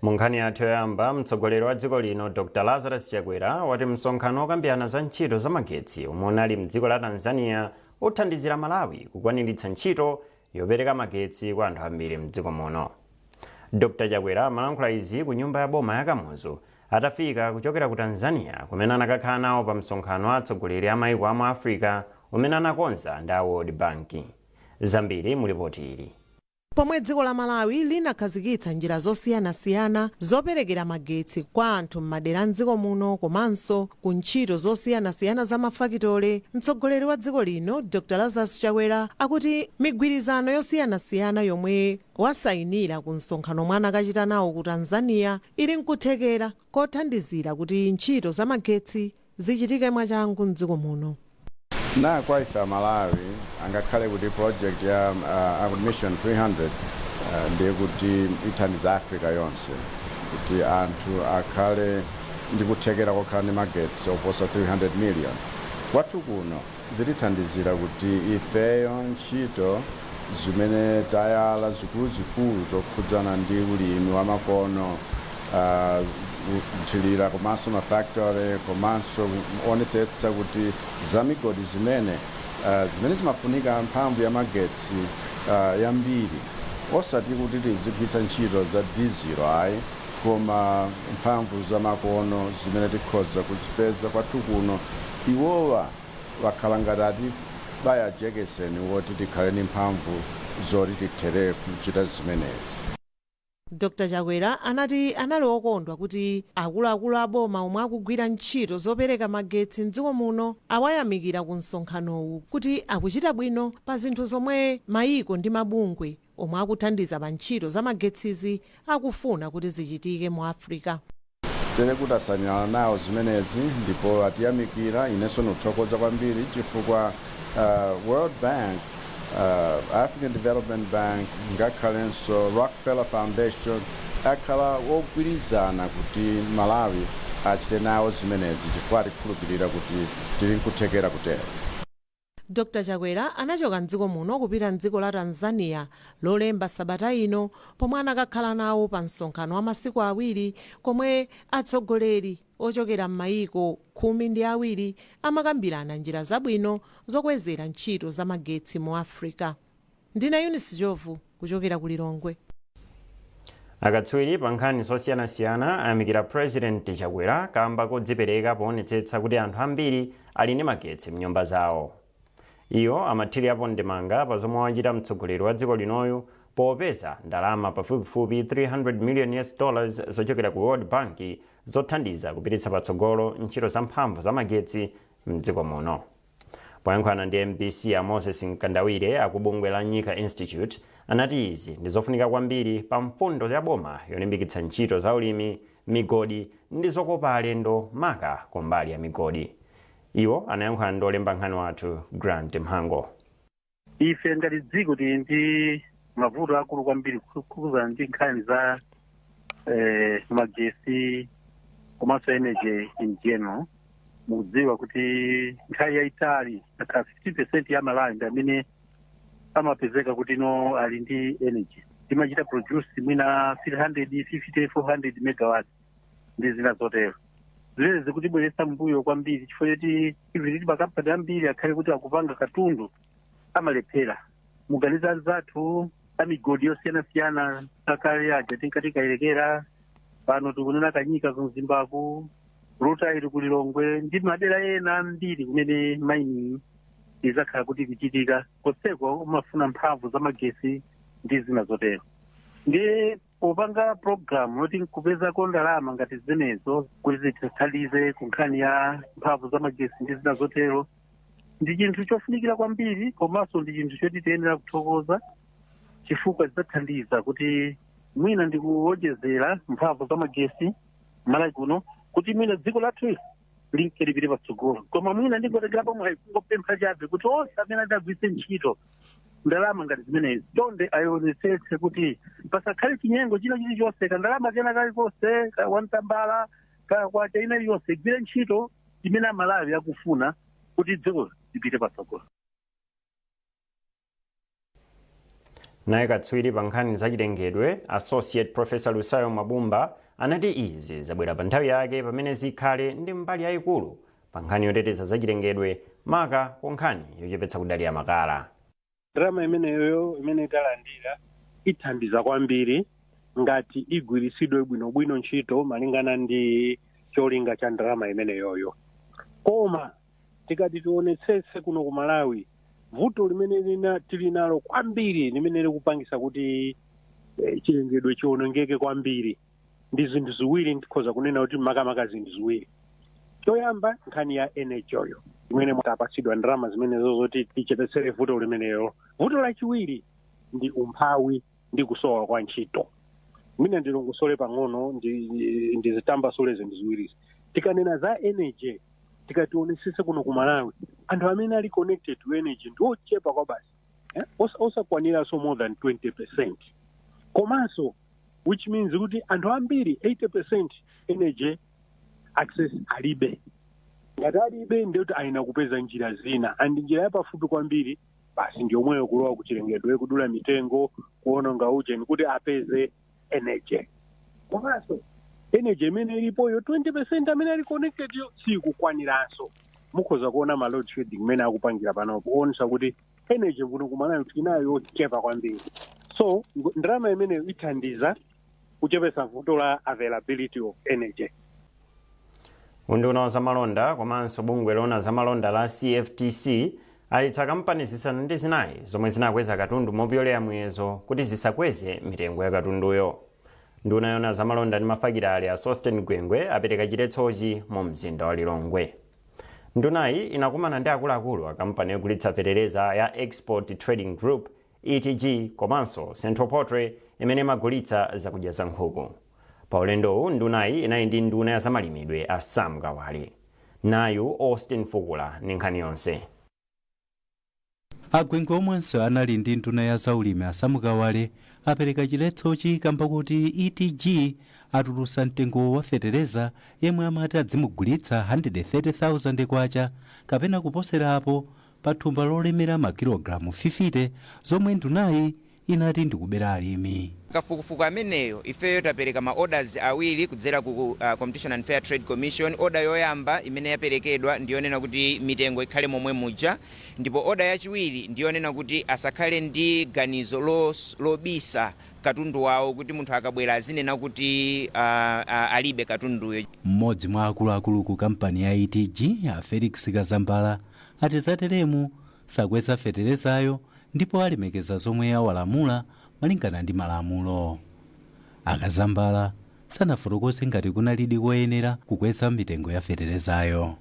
Munkhani yathu yoyamba, mtsogoleri wa dziko lino Dr. Lazarus Chakwera wati msonkhano okambirana za ntchito za magetsi omwe unali mdziko la Tanzania uthandizira Malawi kukwaniritsa ntchito yopereka magetsi kwa anthu ambiri mdziko muno. Dr. Chakwera amalankhula izi ku nyumba ya boma ya Kamuzu atafika kuchokera ku Tanzania kumene anakakhala nawo pa msonkhano wa atsogoleri a mayiko a mu Africa umene anakonza ndi a World Bank. Zambiri mu ripoti ili. Pomwe dziko la Malawi linakhazikitsa njira zosiyanasiyana zoperekera magetsi kwa anthu m'madera mdziko muno komanso ku ntchito zosiyanasiyana za mafakitole, mtsogoleri wa dziko lino Dr. Lazarus Chakwera akuti migwirizano yosiyanasiyana yomwe wasayinira ku msonkhano mwana akachita nawo ku Tanzania ili nkuthekera kothandizira kuti ntchito za magetsi zichitike mwachangu mdziko muno. Na kwa ifa Malawi angakhale kuti project ya Mission 300 ndiye kuti ithandiza Africa yonse kuti anthu akhale ndi kuthekera kokhala ndi magetsi oposa 300 million. Kwathu kuno zitithandizira kuti ifeyo ntchito zimene tayala zikuluzikulu zokhudzana ndi ulimi wa makono, kuthirira komanso mafactory komanso onetsetsa kuti zamigodi zimene zimafunika mphamvu ya magetsi yambiri osati kuti tizigwiritsa ntchito za diesel ayi koma mphamvu za makono zimene tikhoza kuzipeza kwathu kuno iwowa wakhala ngati bayajekeseni woti tikhale ndi mphamvu zoti tithere kuchita zimenezi. Dr. Chakwera anati anali okondwa kuti akuluakulu a boma omwe akugwira ntchito zopereka magetsi mdziko muno awayamikira ku msonkhanowu kuti akuchita bwino pa zinthu zomwe mayiko ndi mabungwe omwe akuthandiza pa ntchito za magetsizi akufuna kuti zichitike mu Africa. Tene kuti asanirana nawo zimenezi ndipo atiyamikira inenso nothokoza kwambiri chifukwa World Bank, African Development Bank, ngakhalenso Rockefeller Foundation akhala ogwirizana kuti Malawi achite nawo zimenezi chifukwa tikukhulupirira kuti tili nkuthekera kutero. Dr. Chakwera anachoka mdziko muno kupita mdziko la Tanzania lolemba sabata ino pomwe anakakhala nawo pa msonkhano wa masiku awiri komwe atsogoleri ochokera m'mayiko 12 amakambirana njira zabwino zokwezera ntchito za magetsi mu Africa. Ndina Eunice Jovu kuchokera ku Lilongwe. Akatswiri pa nkhani zosiyanasiyana ayamikira President Chakwera kamba kodzipereka poonetsetsa kuti anthu ambiri ali ndi magetsi mnyumba zawo. Iyo amathirirapo ndemanga pa zomwe wachita mtsogoleri wa dziko linoyu popeza ndalama pafupifupi $300 million zochokera ku World Bank zothandiza kupititsa patsogolo ntchito za mphamvu za magetsi mdziko muno. Poyankhulana ndi MBC ya Moses Nkandawire akubungwe la Nyika Institute anati izi ndi zofunika kwambiri pa mfundo ya boma yolimbikitsa ntchito za ulimi, migodi ndi zokopa alendo maka kumbali ya migodi. Iwo anayankhula ndi olemba nkhani wathu Grant Mhango. Ife ngati dziko tili ndi mavuto akulu kwambiri kukhudzana ndi nkhani za magetsi komanso energy in general. Mukudziwa kuti nthawi yayitali aka 50% ya Malawi ndi amene amapezeka kuti no ali ndi energy. Timachita produce mwina 350-400 megawatts ndi zina zotero. Zilezi zikutibweretsa mbuyo kwambiri chifukwa choti ivi makampani ambiri akhale kuti akupanga katundu amalephera. Muganiza zathu amigodi yosiyanasiyana akale aja tinkatikayerekera pano tikunena Kanyika ku Zimbabwe, Ruta ili ku Lilongwe ndi madera ena ambiri kumene mining izakhala kuti kuchitika konseko umafuna mphamvu za magetsi ndi zina zotero. Ndi popanga program yoti nkupezako ndalama ngati zimenezo kuti zithandize ku nkhani ya mphamvu za magetsi ndi zina zotero ndi chinthu chofunikira kwambiri komanso ndi chinthu choti tiyenera kuthokoza chifukwa zidzathandiza kuti mwina ndikuwonjezera mphamvu za magetsi Malawi kuno kuti mwina dziko lathu lipite patsogolo. Koma mwina ndingotekerapo mwayi kungopempha chabe kuti onse amene adagwiritse ntchito ndalama ngati zimenezi chonde ayionetsetse kuti pasakhale chinyengo china chilichonse kandalama kena kalikonse ka wantambala ka kwacha ina iliyonse igwire ntchito imene Malawi akufuna kuti dziko lipite patsogolo. naye katswiri pa nkhani zachilengedwe Associate Professor Lusayo Mabumba anati izi zabwera pa nthawi yake pamene zikhale ndi mbali yayikulu pa nkhani yoteteza zachilengedwe maka ku nkhani yochepetsa kudalira makala. Drama imeneyo imene talandira ithandiza kwambiri ngati igwirisidwe bwinobwino ntchito malingana ndi cholinga cha drama imeneyoyo. Koma tikati tionetsetse kuno ku Malawi vuto limene tili nalo kwambiri limene likupangisa kuti chilengedwe chiwonongeke kwambiri ndi zinthu ziwiri ndikhoza kunena kuti makamaka zinthu ziwiri. Choyamba nkhani ya energy yoyo imene mutapatsidwa ndalama zimenezo zoti tichepetsere vuto limeneyo. Vuto lachiwiri ndi umphawi ndi kusowa kwa ntchito. Mina ndilongosole pang'ono ndizitambasule zinthu ziwiri. Tikanena za energy tikationesese kuno ku Malawi anthu amene ali connected to energy ndi ochepa kwa basi osakwaniranso more than 20%. Komanso which means kuti anthu ambiri 80% energy access alibe. Ngati alibe ndiyoti ayina kupeza njira zina andi njira yapafupi kwambiri basi ndi omweyo kulowa kuchilengedwe kudula mitengo kuononga ujeni kuti apeze energy. Komanso energy imene ilipoyo 20% amene ali connected yo sikukwaniranso. Mukhoza kuona ma load shedding imene akupangira panopo kuonesa kuti energy kuno ku Malawi tinayo yochepa kwambiri. So ndalama imeneyo ithandiza kuchepetsa vuto la availability of energy. Unduna wa zamalonda komanso bungwe loona zamalonda la CFTC alitsa kampani zisanu ndi zinayi zomwe zinakweza katundu mopyolera muyezo kuti zisakweze mitengo ya katunduyo. Nduna yoona zamalonda ndi mafakitale a Sosten Gwengwe apereka chiletsochi mu mzinda wa Lilongwe. Ndunayi inakumana ndi akuluakulu a kampani yogulitsa fetereza ya Export Trading Group ETG komanso Central Poultry imene imagulitsa zakudya za nkhuku. Pa ulendowu ndunayi inali ndi nduna ya zamalimidwe a Sam Kawale. Nayu Austin Fukula ndi nkhani yonse. Agwengwe omwenso anali ndi nduna ya zaulimi a Sam Kawale apereka chiletsochi kamba kuti ETG atulutsa mtengo wa fetereza yemwe amati adzimugulitsa 130,000 kwacha kapena kuposerapo pa thumba lolemera makilogalamu 50 zomwe ndunayi inati ndikubera alimi. Kafukufuku ameneyo ifeyo tapereka ma orders awiri kudzera ku Competition and Fair Trade Commission. Order yoyamba imene yaperekedwa ndiyonena kuti mitengo ikhale momwe muja, ndipo order yachiwiri ndiyonena kuti asakhale ndi ganizo lobisa katundu wawo kuti munthu akabwera azinena kuti alibe katunduyo. Mmodzi mwa akuluakulu ku kampani ya ETG a Felix Kazambala ati zateremu sakweza feterezayo ndipo alemekeza zomwe awalamula malingana ndi malamulo. Akazambala sanafotokoze ngati kunalidi koyenera kukweza mitengo ya feterezayo.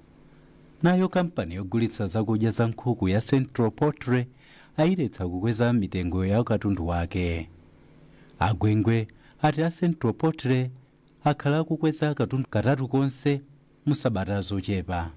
Nayo kampani yogulitsa zakudya za nkhuku ya Central Poultry ayiletsa kukweza mitengo ya katundu wake. Agwengwe ati a Central Poultry akhala kukweza katundu katatu konse musabata zochepa.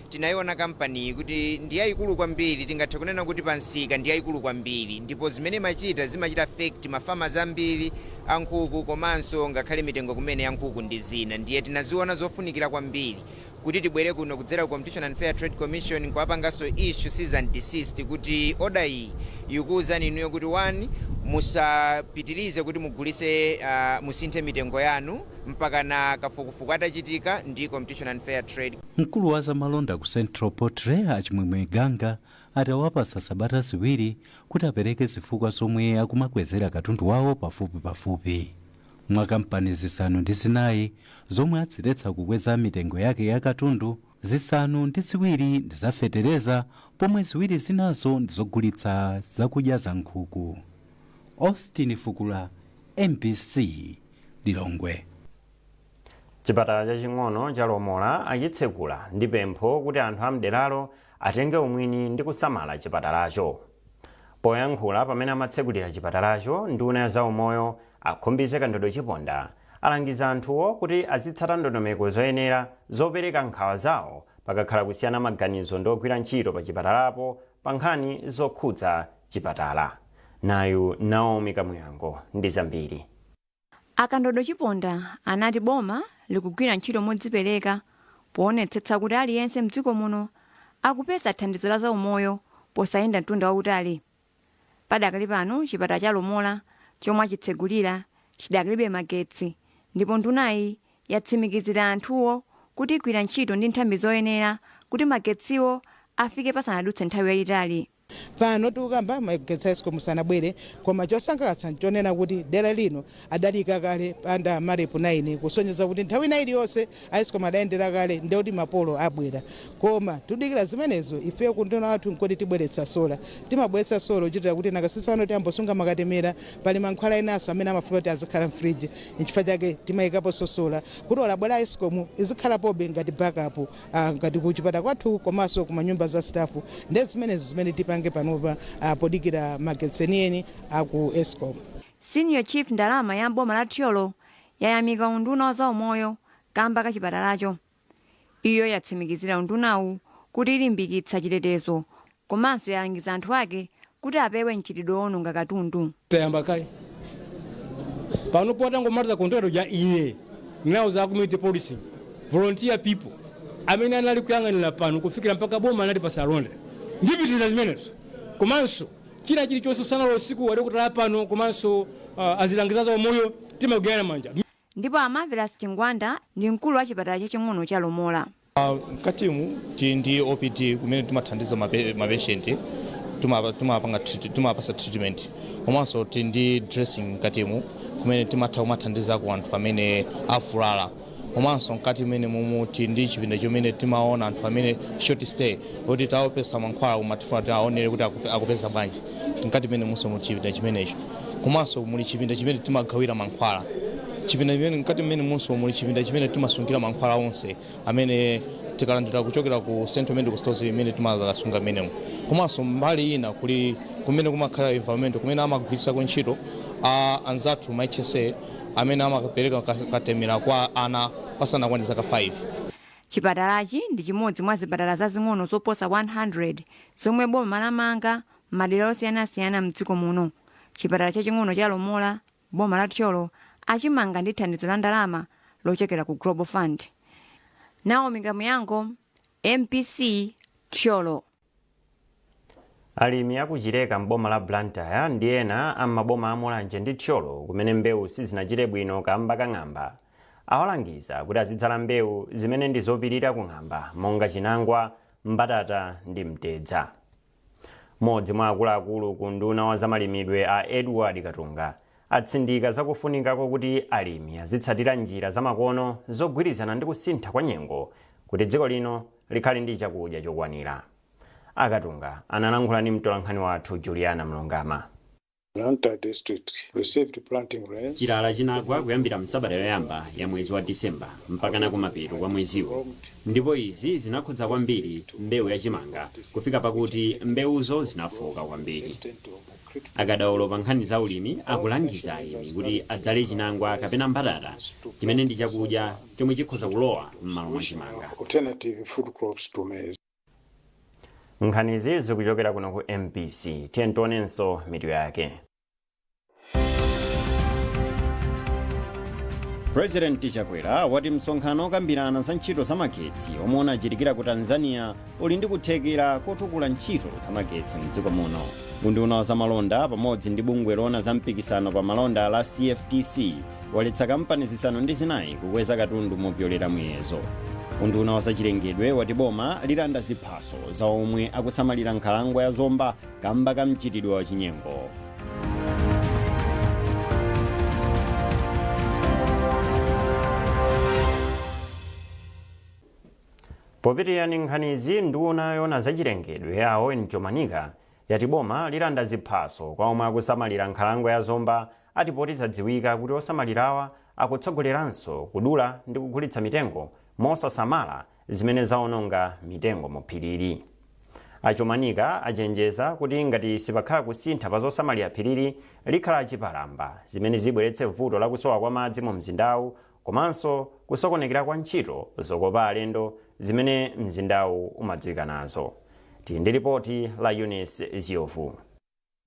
Tinaiona kampani kuti ndi yayikulu kwambiri, tingathe kunena kuti pansika ndi yayikulu kwambiri, ndipo zimene zimachita affect mafama zambiri ankhuku komanso ngakhale mitengo kumene ya nkhuku ndi zina. Ndiye tinaziona zofunikira kwambiri kuti tibwere kuno kudzera ku Competition and Fair Trade Commission kuwapanganso issue cease and desist kuti order iyi ikuwuzani inuyo kuti 1 musapitirize kuti mugulise musinthe mitengo yanu mpaka na kafukufuku atachitika ndi Competition and Fair Trade. Mkulu wa zamalonda ku Central Poultry Achimwemwe Ganga atawapasa sabata ziwiri kuti apereke zifukwa zomwe akumakwezera katundu wawo pafupi. Mwa kampani zisanu ndi zinayi zomwe aziletsa kukweza mitengo yake ya katundu, zisanu ndi ziwiri ndi za fetereza pomwe ziwiri zinazo ndi zogulitsa zakudya za nkhuku. Austin Fukula, MBC, Lilongwe. Chipatala chaching'ono cha Lomola achitsekula ndi pempho kuti anthu amderalo atenge umwini ndi kusamala chipatalacho. Poyankhula pamene amatsekulira chipatalacho, nduna ya zaumoyo akhumbitse Kandodo Chiponda alangiza anthuwo kuti azitsata ndondomeko zoyenera zopereka nkhawa zawo pakakhala kusiyana maganizo ndi ogwira ntchito pa chipatalapo pa nkhani zokhudza chipatala. Nayu Naomi Kamuyango ndi zambiri. Akandodo Chiponda anati boma likugwira ntchito modzipereka poonetsetsa kuti aliyense mdziko muno akupeza thandizo la zaumoyo posayenda mtunda wautali. padakali pano chipatala cha Lomola chomwe achitsegulira chidakalibe magetsi, ndipo ndunayi yatsimikizira anthuwo kuti igwira ntchito ndi nthambi zoyenera kuti magetsiwo afike pasanadutse nthawi yayitali. Pano tikukamba magetsi a Eskom sanabwere, koma chosangalatsa nchonena kuti dera lino adalika kale panda marepu 9 kusonyeza kuti nthawi ina iliyonse a Eskom adayendera kale ndekuti mapolo abwera. Koma tudikira zimenezo ife kundona wathu nkoti tibweretsa sola. Timabweretsa sola uchitira kuti nakasisa wano tiyambosunga makatemera pali mankhwala enaso amene amafuna kuti azikhala mfriji. Nchifukwa chake timayikapo sola kuti olabwera a Eskom izikhalapobe ngati backup ngati kuchipata kwathu komanso kumanyumba za stafu. Ndi zimenezo zimene tipange panopa podikira magetsi enieni aku Eskom. Senior Chief Ndalama ya boma la Thyolo yayamika unduna wa zaumoyo kamba ka chipatalacho. Iyo yatsimikizira undunawu kuti ilimbikitsa chitetezo, komanso yalangiza anthu ake kuti apewe mchitidwe owononga katundu. Tayamba kai pano potangomaliza kontrakto ya ine nawo za community policing volunteer people amene anali kuyang'anira pano kufikira mpaka boma anati pasalonda ndipitiriza zimenezo. Komanso china chilichonse sanalo usiku wadokotala pano komanso azilangiza za umoyo timagwirana manja. Ndipo Amavelas Chingwanda ndi mkulu wa chipatala chaching'ono cha Lomola. Katimu ndi OPD kumene timathandiza mapatient timapasa treatment, komanso ndi dressing katimu kumene timathandiza ku anthu amene afulala. Komanso mkati mene mumuti ndi chipinda chomene timaona anthu amene short stay kuti taopesa mankhwala umatifuna taonere kuti akupeza bwanji mkati mene muso mu chipinda chimenecho. Komanso muli chipinda chimene timagawira mankhwala, chipinda chimene mkati mene muso muli chipinda chimene timasungira mankhwala onse amene tikalandira kuchokera ku Central Medical Stores imene timasunga menemo. Komanso mbali ina kuli kumene kumakhala environment kumene amagwiritsa ntchito anzathu ma HSA amene amapereka katemera kwa ana pasanakwane zaka 5. Chipatalachi ndi chimodzi mwa zipatala zazing'ono zoposa 100 zomwe boma lamanga madera osiyanasiyana mdziko muno. Chipatala chaching'ono cha Lomola boma la Thyolo achimanga ndi thandizo la ndalama lochokera ku Global Fund. Naomi Muyango, MPC Thyolo. Alimi akuchireka mboma la Blantyre ndi ena amaboma a Mulanje ndi Thyolo kumene mbewu sizinachite bwino kamba kang'amba awalangiza kuti azidzala mbewu zimene ndi zopirira kung'amba monga chinangwa, mbatata ndi mtedza. Modzi mwa akuluakulu ku nduna wa zamalimidwe a Edward Katunga atsindika zakufunikako kuti alimi azitsatira njira zamakono zogwirizana ndi kusintha kwa nyengo kuti dziko lino likhale ndi chakudya chokwanira. Akatunga analankhula ndi mtolankhani wathu Juliana Mlongama. Chilala chinagwa kuyambira msabata yoyamba ya mwezi wa Disemba mpaka na kumapeto kwa mweziwo, ndipo izi zinakhudza kwambiri mbewu yachimanga kufika pakuti mbewuzo zinafoka kwambiri. Akadaulo pa nkhani za ulimi akulangiza alimi kuti adzale chinangwa kapena mbatata chimene ndi chakudya chomwe chikhoza kulowa m'malo mwa chimanga. Nkhanizi zikuchokera kuno ku MPC. Tientonenso mitu yake. President Chakwera wati msonkhano okambirana za ntchito za magetsi omwe unachitikira ku Tanzania uli ndi kuthekera kotukula ntchito za magetsi mdziko muno. Unduna wa zamalonda pamodzi ndi bungwe loona za mpikisano pa malonda la CFTC waletsa kampani zisanu ndi zinayi kukweza katundu mopyolera muyezo. Unduna wa zachilengedwe wati boma lilanda ziphaso za omwe akusamalira nkhalangwa ya zomba kamba ka mchitidwe wa chinyengo. Popitirira nkhanizi, nduna yoona zachilengedwe ya Owen Jomanika yati boma lilanda ziphaso kwa omwe akusamalira nkhalangwa ya zomba atipoti zadziwika kuti osamalirawa akutsogoleranso kudula ndi kugulitsa mitengo mosasamala zimene zaononga mitengo muphiriri. Ajomanika achenjeza kuti ngati sipakhala kusintha pa zosamalira phiriri likhala chipalamba zimene zibweretse vuto la kusowa kwa madzi mu mzindawu komanso kusokonekera kwa ntchito zokopa alendo zimene mzindawu umadziwika nazo. Ndi ripoti la Eunice Ziofu.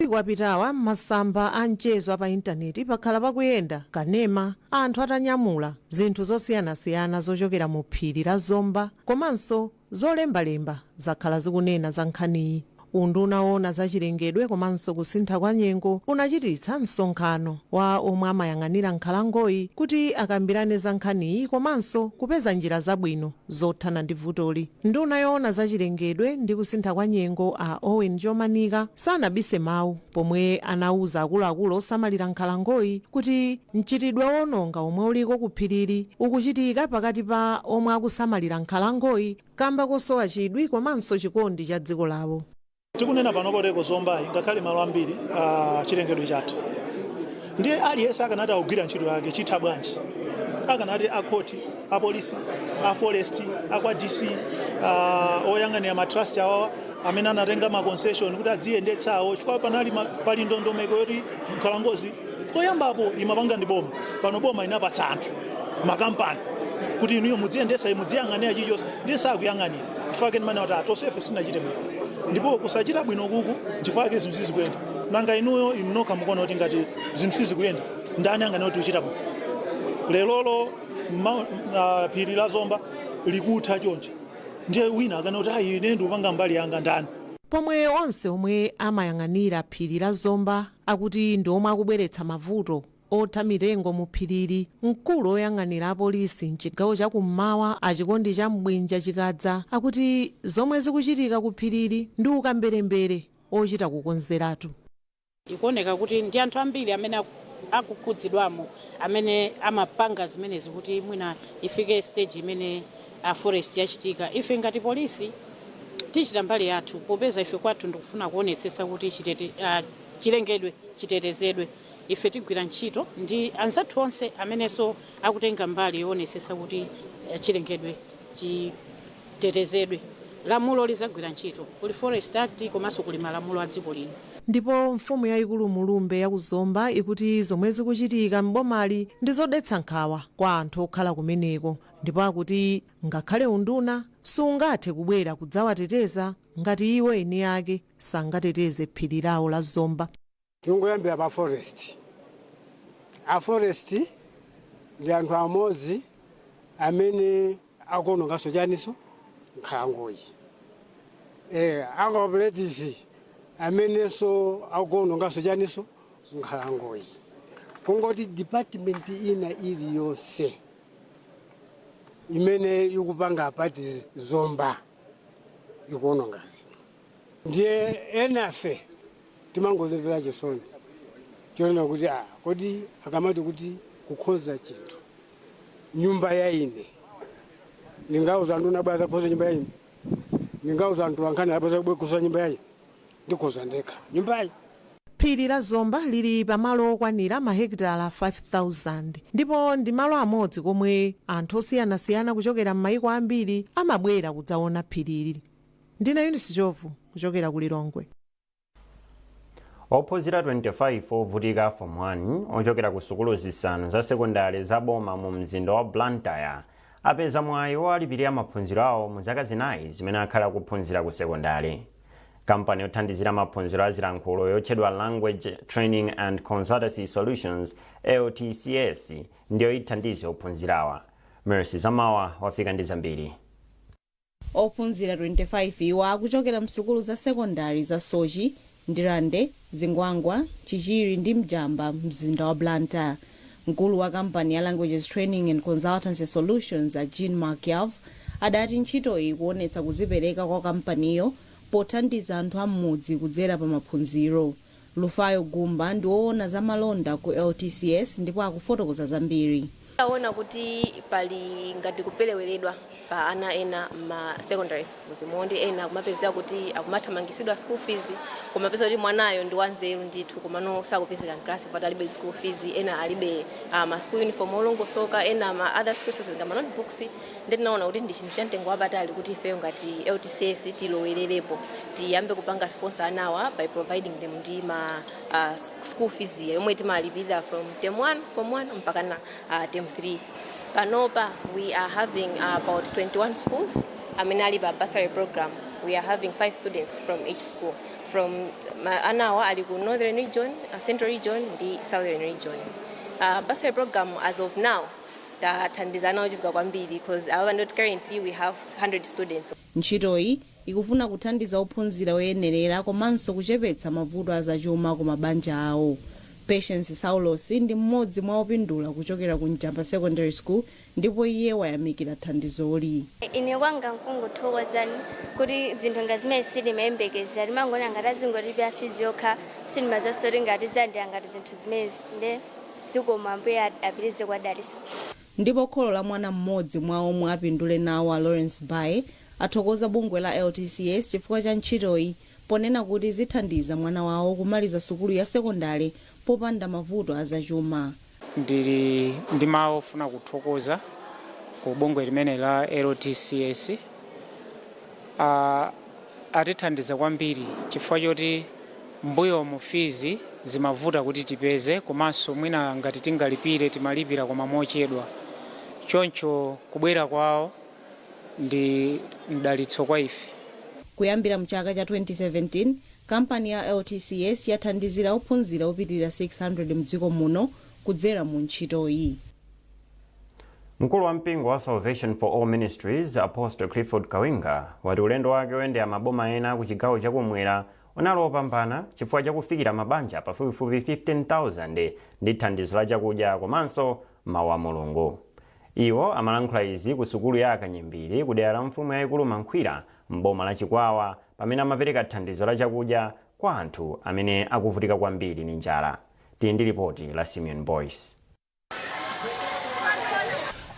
Wapitawa masamba a mchezo pa intaneti pakhala pakuyenda kanema anthu atanyamula zinthu zosiyanasiyana zochokera mu phiri la zomba komanso zolembalemba zakhala zikunena za nkhaniyi. unduna owona za chilengedwe komanso kusintha kwa nyengo unachititsa msonkhano wa omwe amayang'anira nkhalangoyi kuti akambirane za nkhaniyi komanso kupeza njira zabwino zothana ndi vutoli. Nduna yoona za chilengedwe ndi kusintha kwa nyengo a Owen Jomanika sanabise mawu pomwe anauza akuluakulu osamalira nkhalangoyi kuti mchitidwe wononga omwe uliko kuphiriri ukuchitika pakati pa omwe akusamalira nkhalangoyi kamba kosowa chidwi komanso chikondi cha dziko lawo. Tikunena panopo zombayi ngakhale malo ambiri chilengedwe chathu ndiye aliyense akanati akugwira ntchito yake chitha bwanji, akanati akhoti, apolisi, aforesti, akwa DC, oyang'anira matrust awawa amene anatenga maconcession kuti adziyendetsawo chifukwa pali ndondomeko yoti nkhalangozi koyambapo imapanga ndi boma. Pano boma inapatsa anthu makampani kuti inuyo mudziyendetsa mudziyang'anira chilichonse ndiye sakuyang'anira chifukwa keni mane wati atosefe sinachite bwino ndipo kusachita bwino kuku chifukwa ke zinthu sizikuyenda. Nanga inuyo inokha mukuona kuti ngati zinthu sizikuyenda ndani angane kuti uchita bwino. Lelolo phiri la Zomba likutha chonchi ndiye wina akane kuti ayi ine ndikupanga mbali yanga ndani. Pomwe onse omwe amayang'anira phiri la Zomba akuti ndi omwe akubweretsa mavuto otha mitengo mu phiriri. Mkulu oyang'anira apolisi mchigawo chakummawa achikondi cha Mbwinja Chikadza akuti zomwe zikuchitika ku phiriri ndi ukamberembere ochita kukonzeratu. Ikuoneka kuti ndi anthu ambiri amene akukhudzidwamo amene amapanga zimenezi kuti mwina ifike stage imene forest yachitika. Ife ngati polisi tichita mbali yathu popeza ife kwathu ndikufuna kuonetsetsa kuti chilengedwe chitetezedwe. Ife tigwira ntchito ndi anzathu onse amenenso akutenga mbali yoonetsetsa kuti chilengedwe chitetezedwe. Lamulo lizagwira ntchito kuli Forest Act komanso kuli malamulo a dziko lino. Ndipo mfumu yayikulu Mulumbe ya ku Zomba ikuti zomwe zikuchitika m'bomali ndi zodetsa nkhawa kwa anthu okhala kumeneko, ndipo akuti ngakhale unduna sungathe kubwera kudzawateteza ngati iwo eni ake sangateteze phiri lawo la Zomba. Tingoyambira pa forest. A forest ndi anthu amodzi amene akuononganso chaniso nkhalangoyi. Cooperative amenenso akuononganso chaniso nkhalangoyi. Kungoti department ina iliyonse imene ikupanga pati Zomba ikuonongazi. Ndiye enafe timangozimvera chisoni chonena kuti kodi akamati kuti kukhonza chinthu nyumba ya ine ningauza nduna bwaza kukhonza nyumba ya ine, ningauza anthu ankhani abwaza kukhonza nyumba ya ine, ndikhoza ndekha nyumba ya ine. Phiri la Zomba lili pamalo okwanira mahekitala 5,000 ndipo ndi malo amodzi komwe anthu osiyanasiyana kuchokera m'mayiko ambiri amabwera kudzaona phirili. Ndine Eunice Jovu kuchokera ku Lilongwe. Ophunzira 25 ovutika form 1 ochokera ku sukulu zisanu za sekondari za boma mu mzinda wa Blantyre apeza mwayi wolipirira maphunziro awo mu zaka zinayi zimene akhala kuphunzira ku sekondari. Kampani yothandizira maphunziro azilankhulo yotchedwa Language Training and Consultancy Solutions LTCS ndiyo ithandize ophunzirawa. Mercy Zamawa wafika ndi zambiri. Ophunzira 25 iwo akuchokera msukulu za sekondari za Sochi, Ndirande, Zingwangwa, Chichiri ndi Mjamba mzinda wa Blantyre. Mkulu wa kampani ya Languages Training and Consultancy Solutions Jean Markiav adati ntchito iyi kuonetsa kuzipereka kwa kampaniyo pothandiza anthu amudzi kudzera pa maphunziro. Lufayo Gumba ndi woona za malonda ku LTCS ndipo akufotokoza zambiri. Aona kuti pali ngati kupeleweredwa pa ana ena ma secondary schools monde ena kumapezeka kuti akumathamangisidwa school fees, kumapeza kuti mwanayo ndi wanzeru ndithu komano sakupezeka class but alibe school fees, ena alibe ma school uniform olongosoka, ena ma other school sources ngama notebooks. Ndinaona kuti ndi chinthu chamtengo wapatali kuti ife ngati LTCS tilowererepo tiyambe kupanga sponsor anawa by providing them ndi ma school fees yomwe timalipira from term 1 form 1 mpaka na term 3. Panopa we are having about 21 schools. Amenali pa bursary program. We are having 5 students from each school. From anawa ali ku northern region, central region, ndi southern region. Bursary program as of now tathandizana uchifika kwambiri because our not currently we have 100 students. Ntchitoyi ikufuna kuthandiza ophunzira oyenerera komanso kuchepetsa mavuto azachuma ku mabanja awo. Patience Saulos ndi mmodzi mwa opindula kuchokera ku Njamba Secondary School ndipo iye wayamikira thandizoli. Ine kwanga nkungothokozani kuti zinthu ngazimene silimayembekeza limangona ngati zingoti bya fizioka silimazasori ngati zandira ngati zinthu zimene nde zikoma mbuya apirize kwa dalisa. Ndipo kholo la mwana mmodzi mwa omwe apindule nawo a Lawrence Bae athokoza bungwe la LTCS chifukwa cha ntchitoyi ponena kuti zithandiza mwana wawo kumaliza sukulu ya sekondari popanda mavuto azachuma. Ndimafuna kuthokoza ku bungwe limene la LTCS atithandiza kwambiri chifukwa choti mbuyo mu fizi zimavuta kuti tipeze komanso mwina ngati tingalipire timalipira koma mochedwa. Choncho kubwera kwawo ndi mdalitso kwa ife. Kuyambira mchaka cha 2017 kampani ya LTCS yathandizira ophunzira opitirira 600 mdziko muno kudzera mu ntchitoyi. Mkulu wa mpingo wa Salvation for All Ministries Apostle Clifford Kawinga wati ulendo wake oyendera maboma ena ku chigawo chakumwera unali opambana chifukwa chakufikira mabanja pafupifupi 15,000 ndi thandizo la chakudya komanso mawu a Mulungu. Iwo amalankhula izi ku sukulu ya Akanyimbiri ku dera la mfumu yayikulu Mankhwira mboma la Chikwawa pamene amapereka thandizo la chakudya kwa anthu amene akuvutika kwambiri ndi njala. Tili ndi ripoti la Simeon Boyce.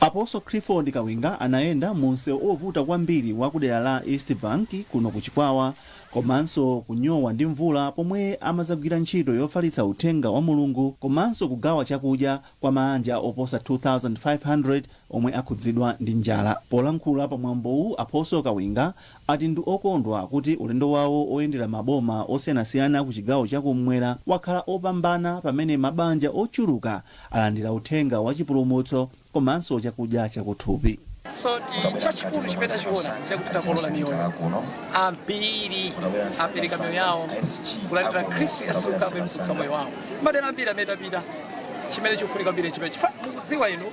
Apostle Clifford Kawinga anayenda munsewu ovuta kwambiri wa kudera la East Bank kuno ku Chikwawa komanso kunyowa ndi mvula pomwe amazagwira ntchito yofalitsa uthenga wa Mulungu komanso kugawa chakudya kwa mabanja oposa 2,500 omwe akhudzidwa ndi njala. Polankhula pamwambowu Apostle Kawinga ati ndi okondwa kuti ulendo wawo oyendera maboma osiyanasiyana ku chigawo chakumwera wakhala opambana pamene mabanja ochuluka alandira uthenga wa chipulumutso komanso chakudya chakuthupi. So chachikulu chimene chiona chakuti takolola miyoyo ambiri apereka miyoyo yawo kulandira Khristu Yesu kapemputsa moyo wawo. Madera ambiri ametapita chimene chikufunika mbiri chimenechi. Mukudziwa inu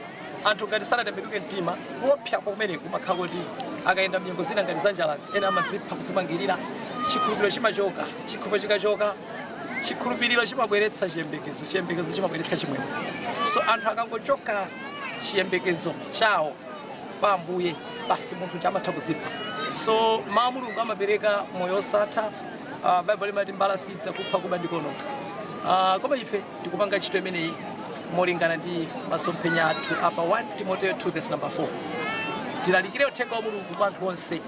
anthu ngati sanatembenuke mtima wopsa kumeneku makhala kuti akayenda mnyengo zina ngati zanjalazi ena amadzipha kudzimangirira chikhulupiriro chimachoka chikhope chikachoka chikhulupiriro chimabweretsa chiyembekezo chimabweretsa chimwemwe. So anthu akangochoka chiyembekezo chawo pa Ambuye basi munthu chamatha kudzipha. So mawu Mulungu amapereka moyo osatha. Bible limati mbala sidza kupha kuba ndikonoka. Koma ife tikupanga ntchito imeneyi molingana ndi masomphenya athu apa 1 Timotheo 2:4. Tilalikire uthenga wa Mulungu kwa anthu onse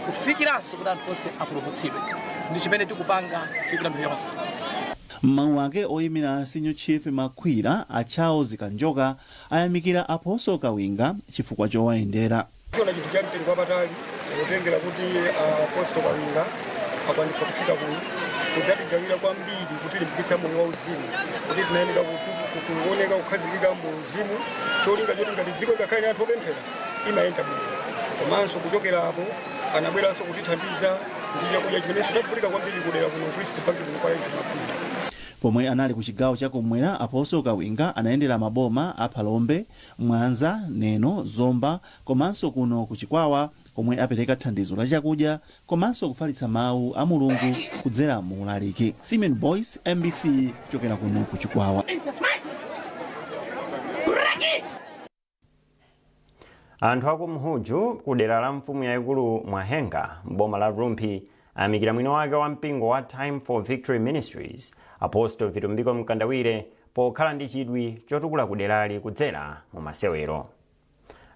kufikiranso kuti anthu onse apulumutsidwe. Ndi chimene tikupanga kufikira mbiri yonse. Mawu ake oyimira Senior Chief Makwira a Charles Kanjoka ayamikira Apostle Kawinga chifukwa chowayendera. Kuna chinthu cha mtengo wapatali kutengera kuti Apostle Kawinga akwanisa kufika kuno kudzatigawira kwambiri kuti limbikitsa moyo wa uzimu kuti tinayenera kuoneka kukhazikika mu uzimu cholinga choti ngati dziko ngakhale anthu opemphera imayenda bwino komanso kuchokera apo anabweranso kutithandiza ndi chakudya chimenenso takufunika kwambiri kudera kuno ku East Bank kuno kwa ife Makwira. Pomwe anali ku chigawo chakumwera Apostle Kawinga anayendera maboma a Phalombe, Mwanza, Neno, Zomba komanso kuno ku Chikwawa komwe apereka thandizo la chakudya komanso kufalitsa mawu a Mulungu kudzera mu ulaliki. Simeon Boyce, MBC kuchokera kuno ku Chikwawa. Anthu aku Mhuju kudera la mfumu yayikulu Mwahenga mboma la Rumpi ayamikira mwino wake wa mpingo wa Time for Victory Ministries Apostle Vitumbiko Mkandawire pokhala ndi chidwi chotukula kuderali kudzera mu masewero.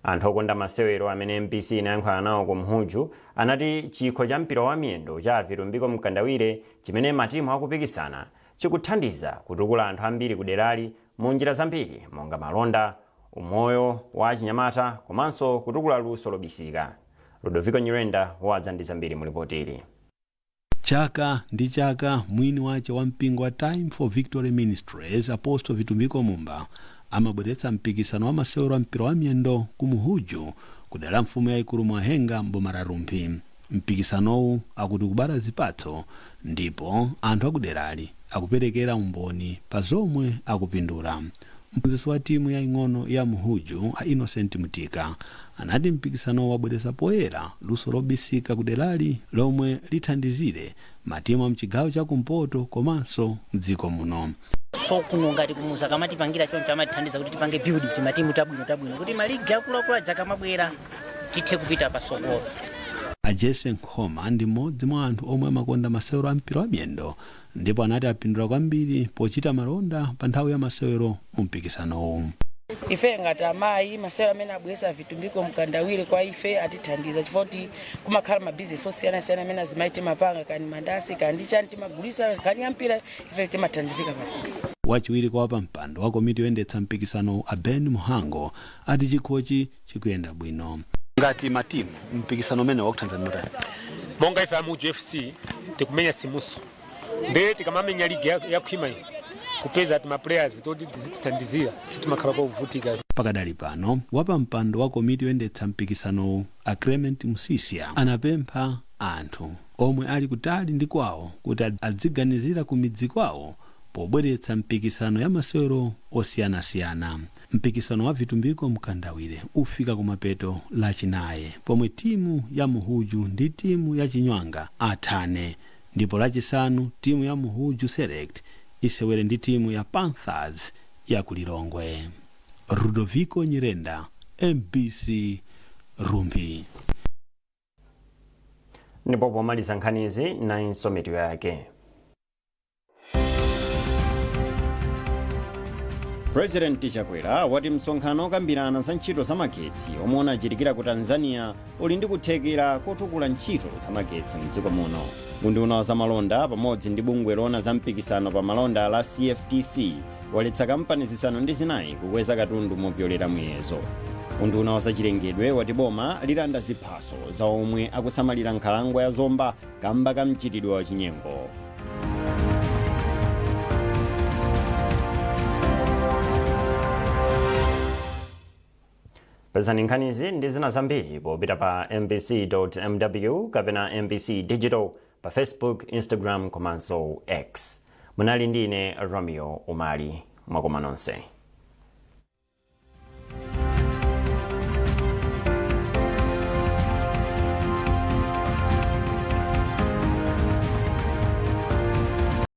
Anthu okonda masewero amene MBC inayankhula nawo ku Mhuju anati chikho cha mpira wa miyendo cha Vitumbiko Mkandawire chimene matimu akupikisana chikuthandiza kutukula anthu ambiri kuderali mu njira zambiri monga malonda, umoyo wa chinyamata komanso kutukula luso lobisika. Ludovico Nyirenda wadza ndi zambiri mu ripoti. Chaka ndi chaka mwini wache wa mpingo wa Time for Victory Ministries Apostle Vitumbiko Mumba amabweretsa mpikisano wa masewero mpira wa miyendo ku Mhuju kudera mfumu yayikulu Mwahenga mboma la Rumpi. Mpikisanowu akuti kubala zipatso ndipo anthu akuderali akuperekera umboni pa zomwe akupindula. mphunzitsi wa timu yaing'ono ya muhuju a Innocent Mutika anati mpikisano wabweretsa poyera luso lobisika kuderali lomwe lithandizire matimu a mchigawo chakumpoto komanso mdziko muno. So kuno ngati kumuza kamatipangira choncho amatithandiza kuti tipange build timatimu tabwino kuti maligi akuluakulu aja kamabwera tithe kupita pasogolo. Ajese Nkhoma ndi mmodzi mwa anthu omwe amakonda masewero a mpira wa miyendo ndipo anati apindula kwambiri pochita malonda pa nthawi ya masewero mu mpikisanowu. Ife ngati amayi masewero amene abweretsa vitumbiko mkandawire kwa ife atithandiza chifukwa kumakhala mabizinesi osiyanasiyana amene azimayi mapanga kani mandasi kandi chani timagulisa kani yampira ife timathandizika pakulu. Wachiwiri kwa wapampando wa komiti yoyendetsa mpikisano a Ben Muhango ati chikhochi chikuyenda bwino. Ngati matimu mpikisano umene wakuthandizira monga ife amuju FC tikumenya simuso nde tikamamenya ligi ya kuima iyi kupeza ati maplayers toti tizitithandizira sitimakhala povutika. Pakadali pano wapampando wa komiti yoyendetsa mpikisano a Clement Musisia anapempha anthu omwe ali kutali ndi kwawo kuti adziganizira ku midzi kwawo pobweretsa mpikisano ya masewero osiyanasiyana. Mpikisano wa vitumbiko mkandawire ufika kumapeto lachinayi pomwe timu ya muhuju ndi timu ya chinywanga athane ndipo lachisanu timu ya muhuju select isewere ndi timu ya Panthers ya kulilongwe. Rudoviko Nyirenda, MBC Rumbi. Ndipo pomaliza nkhanizi na insometo yake. President Chakwera wati msonkhano okambirana za ntchito za magetsi omwe unachitikira ku Tanzania uli ndi kuthekera kotukula ntchito za magetsi mdziko muno. Unduna wa zamalonda pamodzi ndi bungwe loona za mpikisano pa malonda la CFTC waletsa kampani zisanu ndi zinayi kukweza katundu mopyolera muyezo. Unduna wa zachilengedwe wati boma lilanda ziphaso za omwe akusamalira nkhalango ya zomba kamba ka mchitidwe wa chinyengo. Pezani nkhanizi ndi zina zambiri popita pa mbc.mw kapena MBC Digital pa Facebook, Instagram komanso X. Munali ndine Romeo Umali. Mwakoma nonse.